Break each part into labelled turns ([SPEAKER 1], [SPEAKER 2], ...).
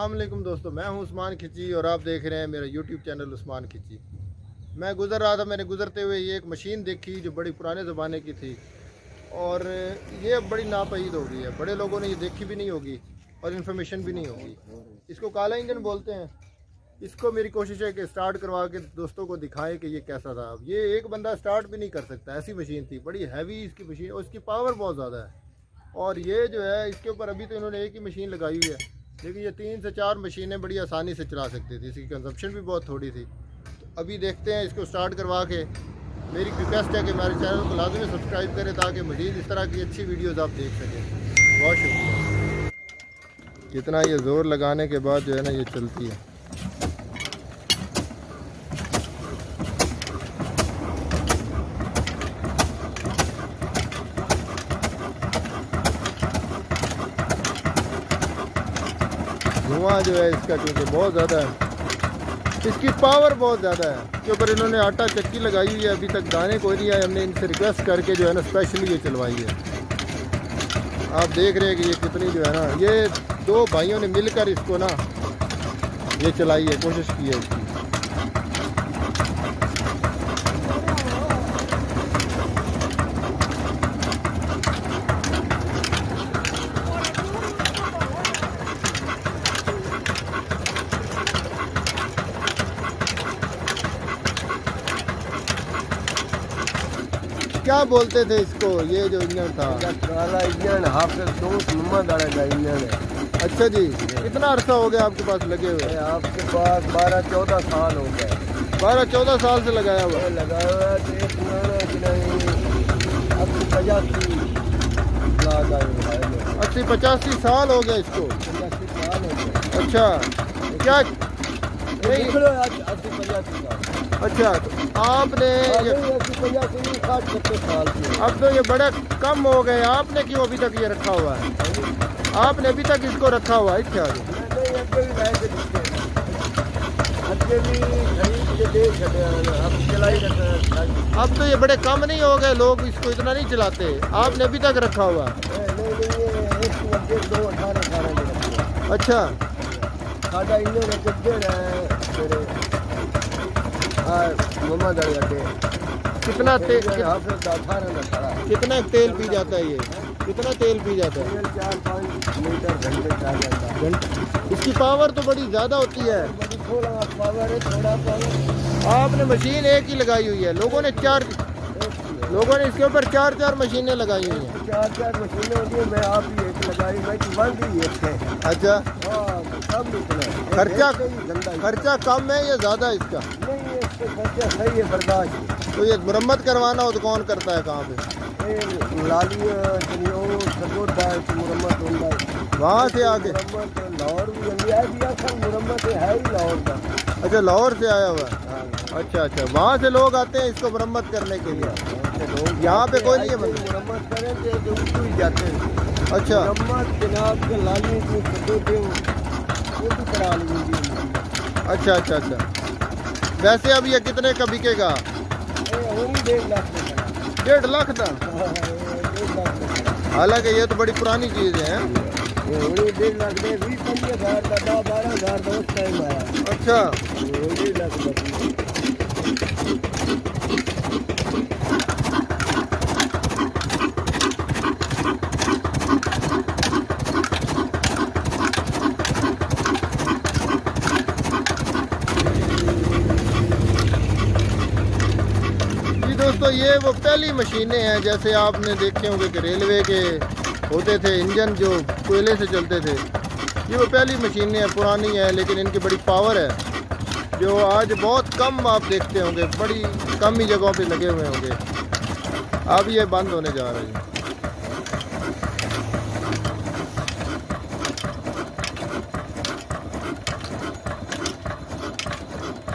[SPEAKER 1] अस्सलाम वालेकुम दोस्तों, मैं हूं उस्मान खिची और आप देख रहे हैं मेरा यूट्यूब चैनल उस्मान खिची। मैं गुज़र रहा था, मैंने गुज़रते हुए ये एक मशीन देखी जो बड़ी पुराने ज़माने की थी और ये अब बड़ी नापईद हो गई है। बड़े लोगों ने ये देखी भी नहीं होगी और इन्फॉर्मेशन भी नहीं होगी। इसको काला इंजन बोलते हैं। इसको मेरी कोशिश है कि स्टार्ट करवा के दोस्तों को दिखाएं कि ये कैसा था। अब ये एक बंदा स्टार्ट भी नहीं कर सकता, ऐसी मशीन थी। बड़ी हैवी इसकी मशीन और इसकी पावर बहुत ज़्यादा है। और ये जो है इसके ऊपर अभी तो इन्होंने एक ही मशीन लगाई हुई है, लेकिन ये 3 से 4 मशीनें बड़ी आसानी से चला सकती थी। इसकी कंजप्शन भी बहुत थोड़ी थी। तो अभी देखते हैं इसको स्टार्ट करवा के। मेरी रिक्वेस्ट है कि मेरे चैनल को लाजमी सब्सक्राइब करें ताकि मज़ीद इस तरह की अच्छी वीडियोज़ आप देख सकें। बहुत शुक्रिया। कितना ये ज़ोर लगाने के बाद जो है ना ये चलती है। धुआं जो है इसका क्योंकि बहुत ज़्यादा है, इसकी पावर बहुत ज़्यादा है। इसके ऊपर इन्होंने आटा चक्की लगाई हुई है, अभी तक दाने कोई नहीं आए। हमने इनसे रिक्वेस्ट करके जो है ना स्पेशली ये चलवाई है। आप देख रहे हैं कि ये कितनी जो है ना, ये 2 भाइयों ने मिलकर इसको ना ये चलाई है, कोशिश की है इसकी। क्या बोलते थे इसको, ये जो इंजन था?
[SPEAKER 2] काला इंजन हाफिज दोस्त मोहम्मद आला का इंजन है।
[SPEAKER 1] अच्छा जी, कितना अरसा हो गया आपके पास लगे हुए?
[SPEAKER 2] आपके पास 12-14 साल हो गए।
[SPEAKER 1] 12-14 साल से लगाया हुआ है?
[SPEAKER 2] लगाया हुआ है। तो एक अब
[SPEAKER 1] 80-85 साल हो गए इसको।
[SPEAKER 2] 85 साल हो गए।
[SPEAKER 1] अच्छा, क्या नहीं?
[SPEAKER 2] 80-85 साल।
[SPEAKER 1] अच्छा, तो आपने ये
[SPEAKER 2] 80-85 साल की।
[SPEAKER 1] अब तो ये बड़े कम हो गए, आपने क्यों अभी तक ये रखा हुआ है? आपने अभी तक इसको रखा हुआ है क्या? अब तो ये बड़े कम नहीं हो गए, लोग इसको इतना नहीं चलाते। आपने अभी तक रखा हुआ? अच्छा,
[SPEAKER 2] साडा इंजन
[SPEAKER 1] कितना तेल कितना तेल पी
[SPEAKER 2] जाता
[SPEAKER 1] जाता है ये? कितना तेल पी जाता है?
[SPEAKER 2] 4-5 लीटर घंटे।
[SPEAKER 1] इसकी पावर तो बड़ी ज़्यादा होती है।
[SPEAKER 2] थोड़ा पावर है, थोड़ा पावर।
[SPEAKER 1] आपने मशीन एक ही लगाई हुई है, लोगों ने इसके ऊपर 4-4 मशीनें लगाई हुई हैं।
[SPEAKER 2] 4-4 मशीनें होती है। मैं आप ही एक लगाई, मैं कि बंद ही एक है।
[SPEAKER 1] अच्छा,
[SPEAKER 2] कम निकला
[SPEAKER 1] खर्चा कम है या ज़्यादा है इसका?
[SPEAKER 2] नहीं, इसका खर्चा सही है, बर्दाश्त।
[SPEAKER 1] तो ये मुरम्मत करवाना हो तो कौन करता है, कहाँ पे?
[SPEAKER 2] लाली मुरम्मत होता है
[SPEAKER 1] वहाँ से आके?
[SPEAKER 2] लाहौर भी मुरम्मत है ही लाहौर का।
[SPEAKER 1] अच्छा, लाहौर से आया हुआ है। अच्छा, वहाँ से लोग आते हैं इसको मुरम्मत करने के लिए। यहाँ पे कोई नहीं है
[SPEAKER 2] मुरम्मत करें तो ही जाते हैं।
[SPEAKER 1] अच्छा,
[SPEAKER 2] मुरम्मत जनाब के लाली वो भी करा लीजिए।
[SPEAKER 1] अच्छा। वैसे अब ये कितने का बिकेगा?
[SPEAKER 2] 1.5 लाख।
[SPEAKER 1] 1.5 लाख था? हालांकि ये तो बड़ी पुरानी चीज़ है।
[SPEAKER 2] 1.5 लाख में 20-25 हज़ार का 10-12 हज़ार का उस टाइम आया।
[SPEAKER 1] अच्छा,
[SPEAKER 2] 1.5 लाख।
[SPEAKER 1] दोस्तों ये वो पहली मशीनें हैं, जैसे आपने देखे होंगे कि रेलवे के होते थे इंजन जो कोयले से चलते थे। ये वो पहली मशीनें हैं, पुरानी है लेकिन इनकी बड़ी पावर है, जो आज बहुत कम आप देखते होंगे, बड़ी कम ही जगहों पे लगे हुए होंगे। अब ये बंद होने जा रही है।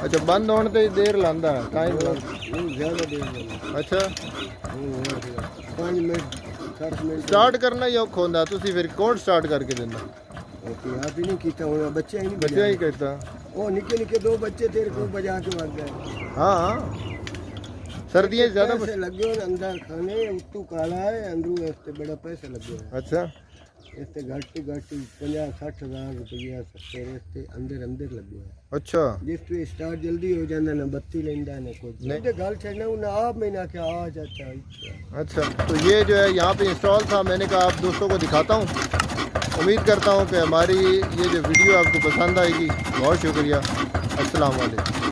[SPEAKER 1] अच्छा, बंद होने तो देर लांदा है, टाइम
[SPEAKER 2] ज़्यादा देर।
[SPEAKER 1] अच्छा,
[SPEAKER 2] 5 मिनट 7 मिनट
[SPEAKER 1] स्टार्ट करना ही औखा होंदा। तुसी फिर कौन स्टार्ट करके देंदा?
[SPEAKER 2] आप ही नहीं कीता होना, बच्चे
[SPEAKER 1] ही कहता।
[SPEAKER 2] वो निके 2 बच्चे तेरे को बजा के मार गए।
[SPEAKER 1] हाँ, सर्दियाँ ज़्यादा
[SPEAKER 2] पैसे लगे हो अंदर खाने, उत्तू काला है, अंदरू बड़ा पैसे लगे।
[SPEAKER 1] अच्छा,
[SPEAKER 2] इससे घट तो घट 50-60 हज़ार रुपया सस्ते इससे अंदर अंदर लगे है।
[SPEAKER 1] अच्छा
[SPEAKER 2] जिस पे स्टार्ट जल्दी हो जाता ना बत्ती लेंदा ना कुछ
[SPEAKER 1] नहीं।
[SPEAKER 2] नहीं गल छड़ना उन्हें आप में ना क्या आ जाता है।
[SPEAKER 1] अच्छा, तो ये जो है यहाँ पे इंस्टॉल था, मैंने कहा आप दोस्तों को दिखाता हूँ। उम्मीद करता हूँ कि हमारी ये जो वीडियो आपको पसंद आएगी। बहुत शुक्रिया। अस्सलाम वालेकुम।